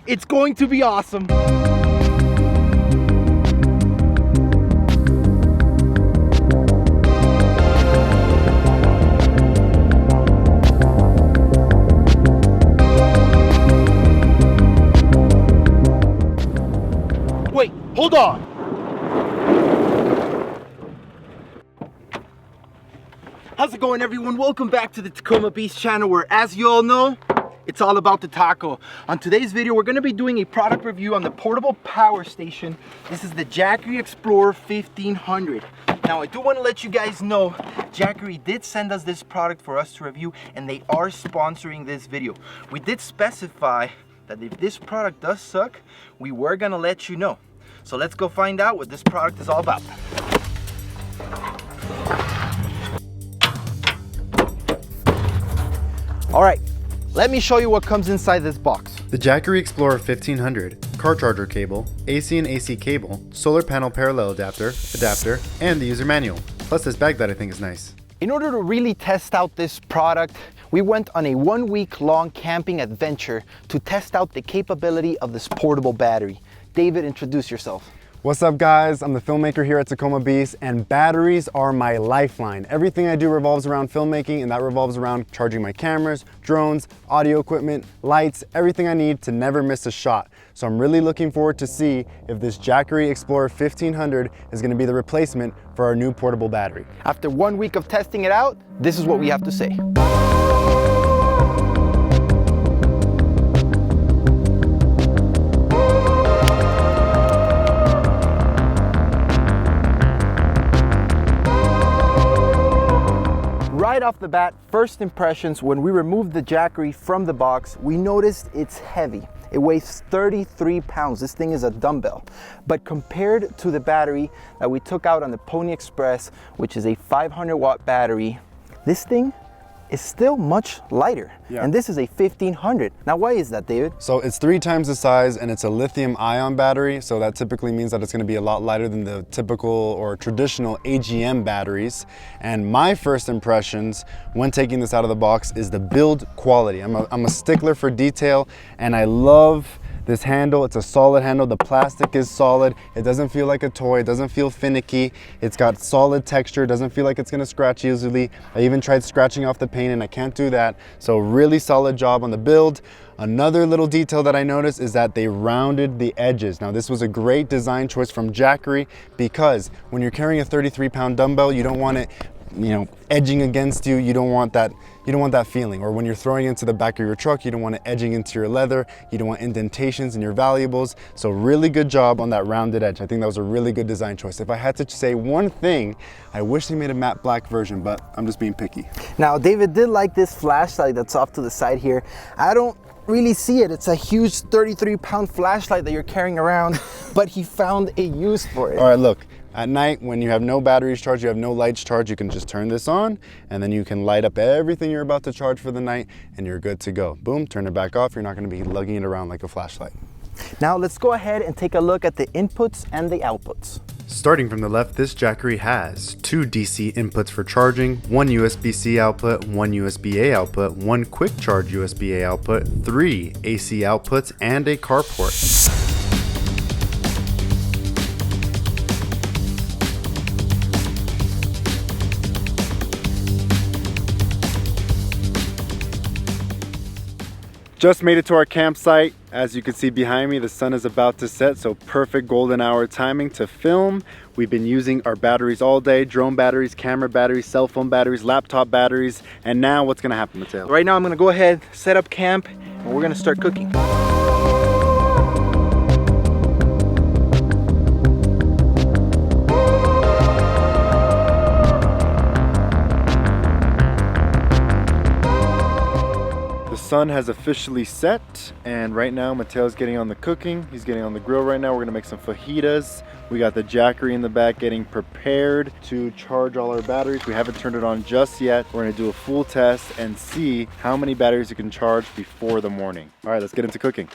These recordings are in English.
It's going to be awesome. Wait, hold on. How's it going, everyone? Welcome back to the Tacomabeast channel, where, as you all know, it's all about the taco. On today's video, we're going to be doing a product review on the portable power station. This is the Jackery Explorer 1500. Now, I do want to let you guys know, Jackery did send us this product for us to review, and they are sponsoring this video. We did specify that if this product does suck, we were going to let you know. So let's go find out what this product is all about. All right, let me show you what comes inside this box. The Jackery Explorer 1500, car charger cable, AC and AC cable, solar panel parallel adapter, and the user manual. Plus this bag that I think is nice. In order to really test out this product, we went on a 1-week-long camping adventure to test out the capability of this portable battery. David, introduce yourself. What's up, guys? I'm the filmmaker here at Tacomabeast, and batteries are my lifeline. Everything I do revolves around filmmaking, and that revolves around charging my cameras, drones, audio equipment, lights, everything I need to never miss a shot. So I'm really looking forward to see if this Jackery Explorer 1500 is going to be the replacement for our new portable battery. After 1 week of testing it out, this is what we have to say. Right off the bat, first impressions, when we removed the Jackery from the box, we noticed it's heavy. It weighs 33 pounds. This thing is a dumbbell. But compared to the battery that we took out on the Pony Express, which is a 500-watt battery, this thing is still much lighter. Yeah. And this is a 1500. Now, why is that, David? So it's 3 times the size, and it's a lithium-ion battery, so that typically means that it's going to be a lot lighter than the typical or traditional AGM batteries. And my first impressions when taking this out of the box is the build quality. I'm a stickler for detail, and I love this handle. It's a solid handle. The plastic is solid. It doesn't feel like a toy. It doesn't feel finicky. It's got solid texture. It doesn't feel like it's gonna scratch easily. I even tried scratching off the paint and I can't do that. So really solid job on the build. Another little detail that I noticed is that they rounded the edges. Now, this was a great design choice from Jackery, because when you're carrying a 33-pound dumbbell, you don't want it, edging against you. You don't want that feeling. Or when you're throwing it into the back of your truck, you don't want it edging into your leather. You don't want indentations in your valuables. So really good job on that rounded edge. I think that was a really good design choice. If I had to say one thing, I wish they made a matte black version, but I'm just being picky. Now, David did like this flashlight that's off to the side here. I don't really see it. It's a huge 33-pound flashlight that you're carrying around, but he found a use for it. All right, look. At night, when you have no batteries charged, you have no lights charged, you can just turn this on, and then you can light up everything you're about to charge for the night, and you're good to go. Boom, turn it back off. You're not going to be lugging it around like a flashlight. Now let's go ahead and take a look at the inputs and the outputs. Starting from the left, this Jackery has 2 DC inputs for charging, 1 USB-C output, 1 USB-A output, 1 quick charge USB-A output, 3 AC outputs, and a carport. Just made it to our campsite. As you can see behind me, the sun is about to set, so perfect golden hour timing to film. We've been using our batteries all day, drone batteries, camera batteries, cell phone batteries, laptop batteries, and now what's gonna happen, Mateo? Right now I'm gonna go ahead, set up camp, and we're gonna start cooking. The sun has officially set, and right now Mateo's getting on the cooking. He's getting on the grill right now. We're gonna make some fajitas. We got the Jackery in the back getting prepared to charge all our batteries. We haven't turned it on just yet. We're gonna do a full test and see how many batteries you can charge before the morning. All right, let's get into cooking.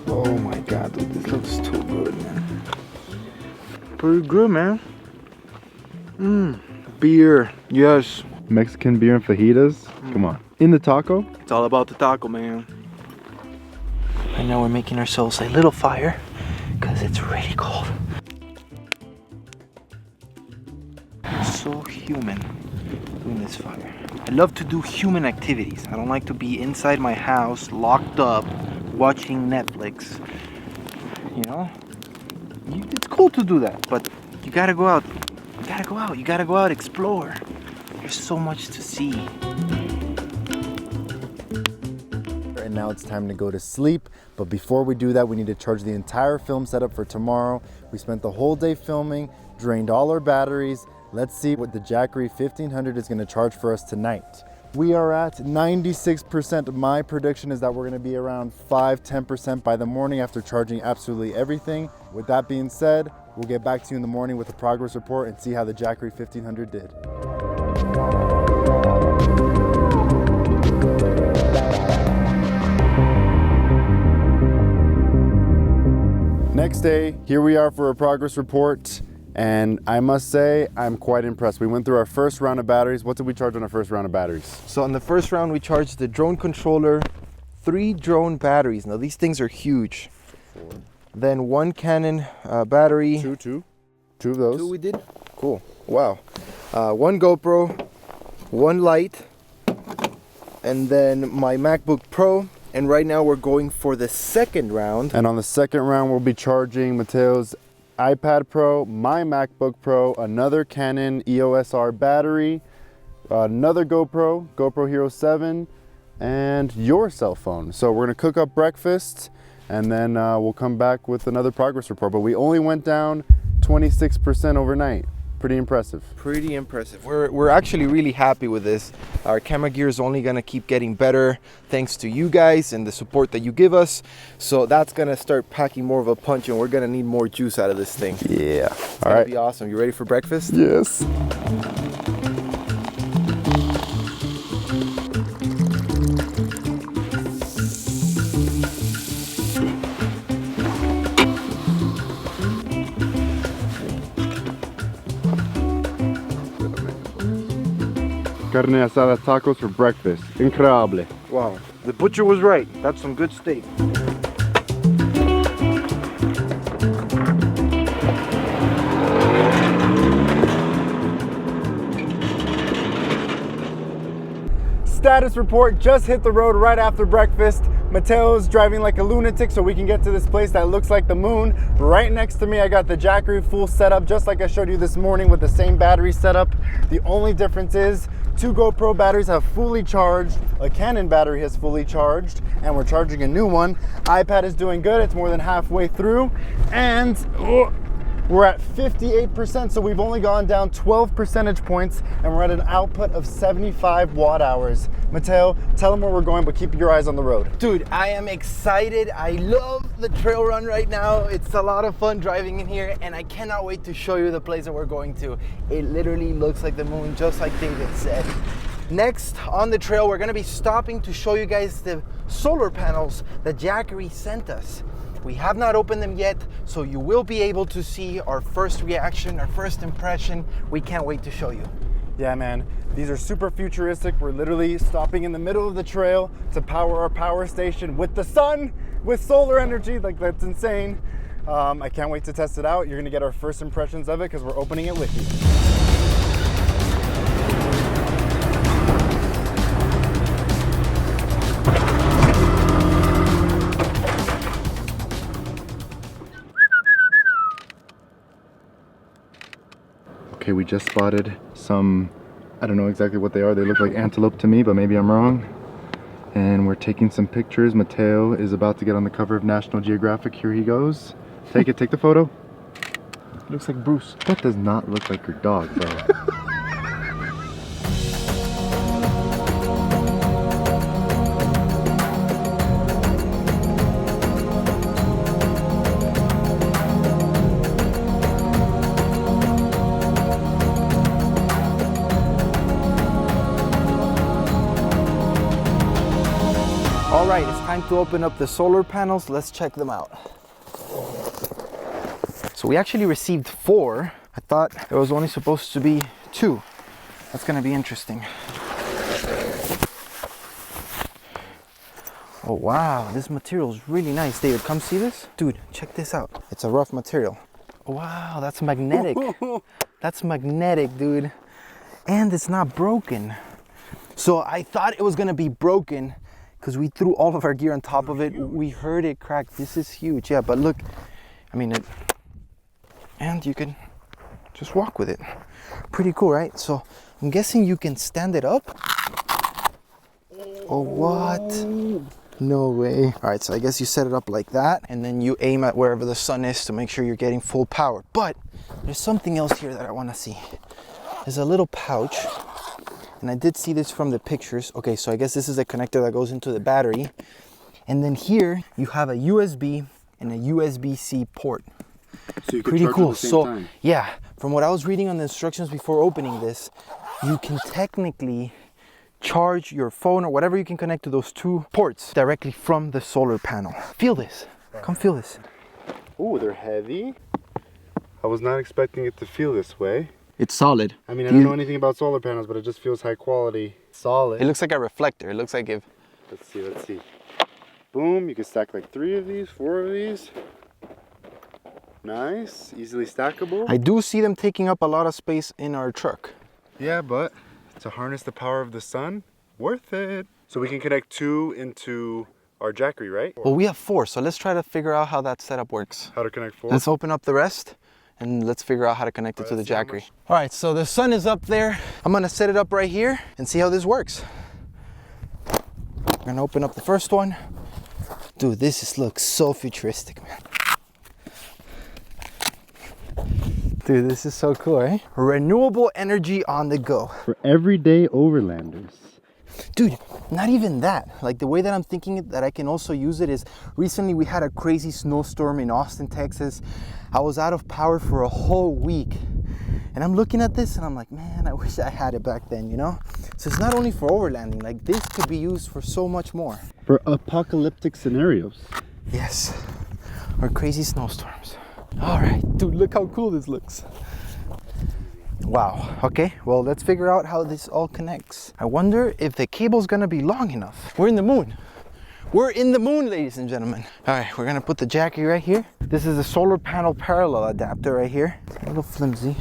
Oh my God, dude, this looks too good, man. Pretty good, man. Beer, yes. Mexican beer and fajitas. Come on. In the taco. It's all about the taco, man. Right now we're making ourselves a little fire because it's really cold. So human doing this fire. I love to do human activities. I don't like to be inside my house locked up watching Netflix. You know, it's cool to do that, but you gotta go out. You gotta go out. You gotta go out, explore. There's so much to see. And now it's time to go to sleep. But before we do that, we need to charge the entire film setup for tomorrow. We spent the whole day filming, drained all our batteries. Let's see what the Jackery 1500 is gonna charge for us tonight. We are at 96%. My prediction is that we're gonna be around 5–10% by the morning after charging absolutely everything. With that being said, we'll get back to you in the morning with a progress report and see how the Jackery 1500 did. Next day, here we are for a progress report. And I must say, I'm quite impressed. We went through our first round of batteries. What did we charge on our first round of batteries? So on the first round, we charged the drone controller, 3 drone batteries. Now these things are huge. 4. Then 1 Canon battery. Two of those. 2 we did? Cool, wow. 1 GoPro, 1 light, and then my MacBook Pro. And right now we're going for the second round. And on the second round, we'll be charging Mateo's iPad Pro, my MacBook Pro, another Canon EOS R battery, another GoPro Hero 7, and your cell phone. So we're gonna cook up breakfast and then we'll come back with another progress report. But we only went down 26% overnight. Pretty impressive. Pretty impressive. We're actually really happy with this. Our camera gear is only gonna keep getting better thanks to you guys and the support that you give us. So that's gonna start packing more of a punch, and we're gonna need more juice out of this thing. Yeah. It's gonna be awesome. You ready for breakfast? Yes. Carne asada tacos for breakfast. Increíble. Wow, the butcher was right. That's some good steak. Status report, just hit the road right after breakfast. Mateo's driving like a lunatic so we can get to this place that looks like the moon. Right next to me, I got the Jackery full setup, just like I showed you this morning with the same battery setup. The only difference is 2 GoPro batteries have fully charged, a Canon battery has fully charged, and we're charging a new one. iPad is doing good, it's more than halfway through, and we're at 58%, so we've only gone down 12 percentage points, and we're at an output of 75 watt hours. Mateo, tell them where we're going, but keep your eyes on the road. Dude, I am excited. I love the trail run right now. It's a lot of fun driving in here, and I cannot wait to show you the place that we're going to. It literally looks like the moon, just like David said. Next on the trail, we're gonna be stopping to show you guys the solar panels that Jackery sent us. We have not opened them yet, so you will be able to see our first reaction, our first impression. We can't wait to show you. Yeah, man, these are super futuristic. We're literally stopping in the middle of the trail to power our power station with the sun, with solar energy. Like, that's insane. I can't wait to test it out. You're gonna get our first impressions of it because we're opening it with you. Okay, we just spotted some, I don't know exactly what they are. They look like antelope to me, but maybe I'm wrong. And we're taking some pictures. Mateo is about to get on the cover of National Geographic. Here he goes. Take it, take the photo. Looks like Bruce. That does not look like your dog, though. All right, it's time to open up the solar panels. Let's check them out. So we actually received 4. I thought there was only supposed to be 2. That's gonna be interesting. Oh wow, this material is really nice. David, come see this. Dude, check this out. It's a rough material. Wow, that's magnetic. That's magnetic, dude. And it's not broken. So I thought it was gonna be broken because we threw all of our gear on top of it. We heard it crack. This is huge. Yeah, but look, I mean it. And you can just walk with it. Pretty cool, right? So I'm guessing you can stand it up. Oh, what? No way. All right, so I guess you set it up like that, and then you aim at wherever the sun is to make sure you're getting full power. But there's something else here that I want to see. There's a little pouch, and I did see this from the pictures. Okay, so I guess this is a connector that goes into the battery. And then here you have a USB and a USB-C port. So you can pretty charge cool. at the same So time. yeah, from what I was reading on the instructions before opening this, you can technically charge your phone or whatever you can connect to those 2 ports directly from the solar panel. Feel this. Come feel this. Oh, they're heavy. I was not expecting it to feel this way. It's solid. I mean, I don't know anything about solar panels, but it just feels high quality. Solid. It looks like a reflector. It looks like if... Let's see. Boom, you can stack like 3 of these, 4 of these. Nice, easily stackable. I do see them taking up a lot of space in our truck. Yeah, but to harness the power of the sun, worth it. So we can connect 2 into our Jackery, right? Well, we have 4, so let's try to figure out how that setup works. How to connect 4? Let's open up the rest and let's figure out how to connect it to the Jackery. All right, so the sun is up there. I'm gonna set it up right here and see how this works. I'm gonna open up the first one. Dude, this looks so futuristic, man. Dude, this is so cool, eh? Renewable energy on the go. For everyday overlanders. Dude, not even that. Like the way that I'm thinking it, that I can also use it is, recently we had a crazy snowstorm in Austin, Texas. I was out of power for a whole week. And I'm looking at this and I'm like, man, I wish I had it back then, you know? So it's not only for overlanding, like this could be used for so much more. For apocalyptic scenarios. Yes, or crazy snowstorms. All right, dude, look how cool this looks. Wow, okay, well, let's figure out how this all connects. I wonder if the cable's gonna be long enough. We're in the moon. We're in the moon, ladies and gentlemen. All right, we're gonna put the Jackery right here. This is a solar panel parallel adapter right here. It's a little flimsy.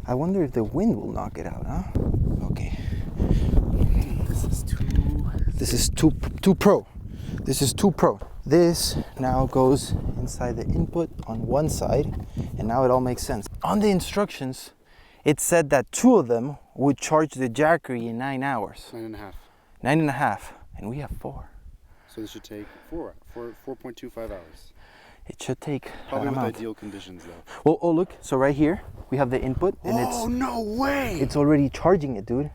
I wonder if the wind will knock it out, huh? Okay. This is too pro. This is too pro. This now goes inside the input on one side, and now it all makes sense. On the instructions, it said that 2 of them would charge the Jackery in 9 hours. 9.5. 9.5, and we have 4. So this should take 4.25 hours. It should take Probably that with amount. ideal conditions though. Well, oh look, so right here, we have the input, and no way! it's already charging it, dude.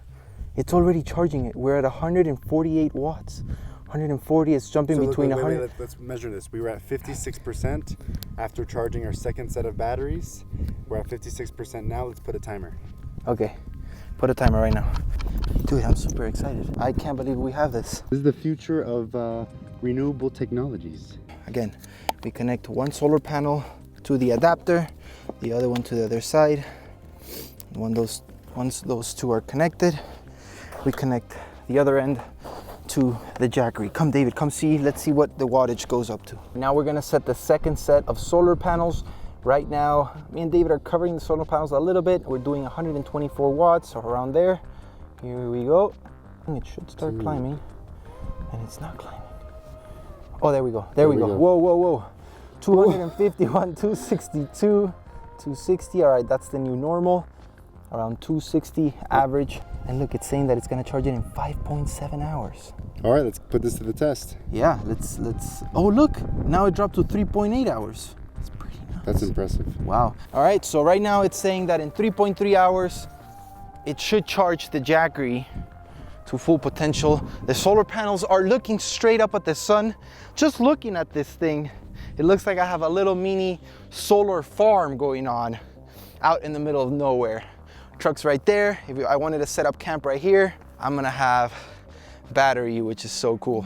It's already charging it. We're at 148 watts. 140 is jumping between 100. Let's measure this. We were at 56% after charging our second set of batteries. We're at 56% now. Let's put a timer. Okay, put a timer right now. Dude, I'm super excited. I can't believe we have this. This is the future of renewable technologies. Again, we connect one solar panel to the adapter, the other one to the other side. Once those 2 are connected, we connect the other end to the Jackery. Come, David, come see. Let's see what the wattage goes up to. Now we're gonna set the second set of solar panels. Right now, me and David are covering the solar panels a little bit. We're doing 124 watts or around there. Here we go. It should start climbing, and it's not climbing. Oh, there we go. There we go. Whoa, whoa, whoa. 251, 262, 260. All right, that's the new normal. Around 260 average. And look, it's saying that it's gonna charge it in 5.7 hours. All right, let's put this to the test. Yeah, let's. Oh, look, now it dropped to 3.8 hours. That's pretty nice. That's impressive. Wow. All right, so right now it's saying that in 3.3 hours, it should charge the Jackery to full potential. The solar panels are looking straight up at the sun. Just looking at this thing, it looks like I have a little mini solar farm going on out in the middle of nowhere. Truck's right there. If I wanted to set up camp right here, I'm gonna have battery, which is so cool.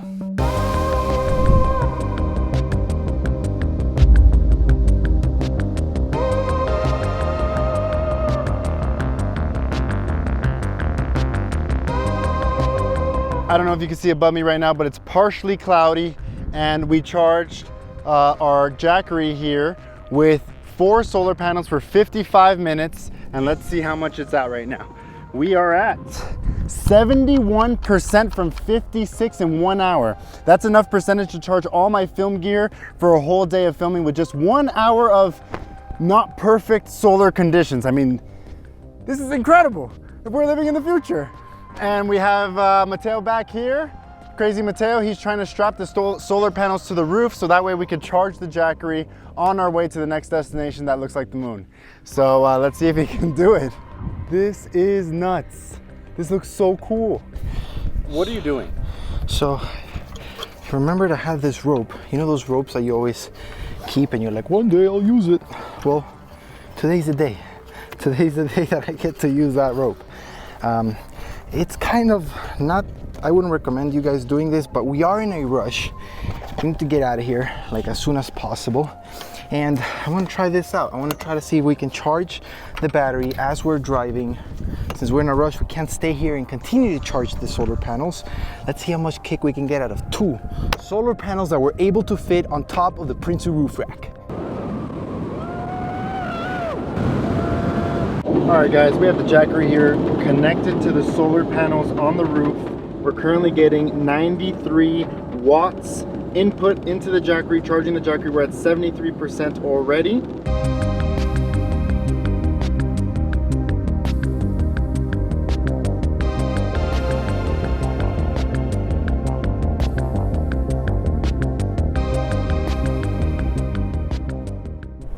I don't know if you can see above me right now, but it's partially cloudy, and we charged our Jackery here with 4 solar panels for 55 minutes, and let's see how much it's at right now. We are at 71% from 56 in 1 hour. That's enough percentage to charge all my film gear for a whole day of filming with just 1 hour of not perfect solar conditions. I mean, this is incredible. We're living in the future. And we have Mateo back here. Crazy Mateo, he's trying to strap the solar panels to the roof so that way we could charge the Jackery on our way to the next destination that looks like the moon. So let's see if he can do it. This is nuts. This looks so cool. What are you doing? So, remember to have this rope. You know those ropes that you always keep and you're like, one day I'll use it. Well, today's the day. Today's the day that I get to use that rope. It's kind of not, I wouldn't recommend you guys doing this, but we are in a rush. We need to get out of here like as soon as possible. And I want to try this out. I want to try to see if we can charge the battery as we're driving. Since we're in a rush, we can't stay here and continue to charge the solar panels. Let's see how much kick we can get out of 2 solar panels that we're able to fit on top of the Prinsu roof rack. All right guys, we have the Jackery here connected to the solar panels on the roof. We're currently getting 93 watts input into the Jackery, charging the Jackery. We're at 73% already.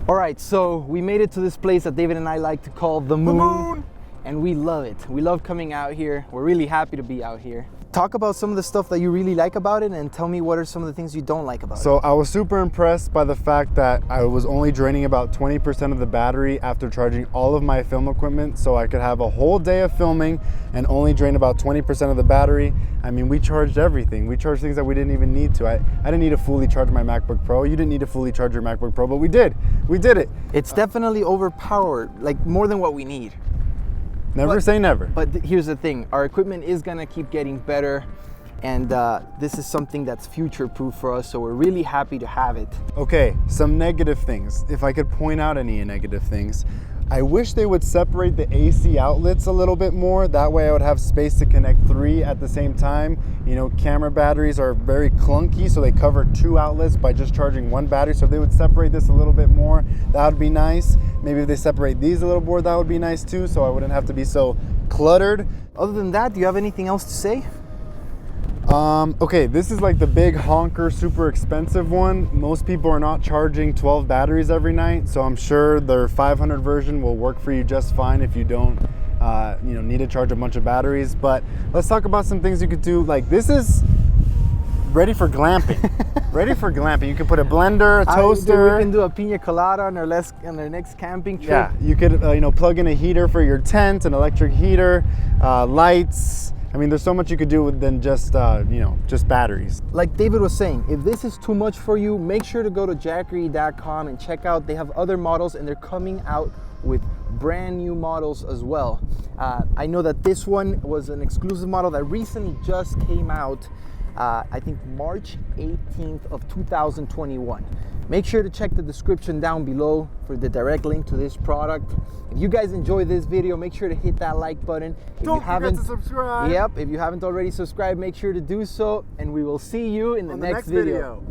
All right, so we made it to this place that David and I like to call the moon. And we love it. We love coming out here. We're really happy to be out here. Talk about some of the stuff that you really like about it and tell me what are some of the things you don't like about it. So I was super impressed by the fact that I was only draining about 20% of the battery after charging all of my film equipment, so I could have a whole day of filming and only drain about 20% of the battery. I mean, we charged everything. We charged things that we didn't even need to. I didn't need to fully charge my MacBook Pro. You didn't need to fully charge your MacBook Pro, but we did. We did it. It's definitely overpowered, like more than what we need. Never say never. But here's the thing, our equipment is gonna keep getting better, and this is something that's future-proof for us, so we're really happy to have it. Okay, some negative things. If I could point out any negative things, I wish they would separate the AC outlets a little bit more. That way I would have space to connect 3 at the same time. You know, camera batteries are very clunky, so they cover 2 outlets by just charging 1 battery. So if they would separate this a little bit more, that would be nice. Maybe if they separate these a little more, that would be nice too, so I wouldn't have to be so cluttered. Other than that, do you have anything else to say? Okay, this is like the big honker, super expensive one. Most people are not charging 12 batteries every night, so I'm sure their 500 version will work for you just fine if you don't need to charge a bunch of batteries. But let's talk about some things you could do. Like, this is ready for glamping. Ready for glamping. You can put a blender, a toaster. We can do a pina colada on our next camping trip. Yeah, you could plug in a heater for your tent, an electric heater, lights. I mean, there's so much you could do than just just batteries. Like David was saying, if this is too much for you, make sure to go to jackery.com and check out. They have other models, and they're coming out with brand new models as well. I know that this one was an exclusive model that recently just came out. I think March 18th of 2021. Make sure to check the description down below for the direct link to this product. If you guys enjoyed this video, make sure to hit that like button. Don't forget to subscribe. Yep, if you haven't already subscribed, make sure to do so, and we will see you in the next video.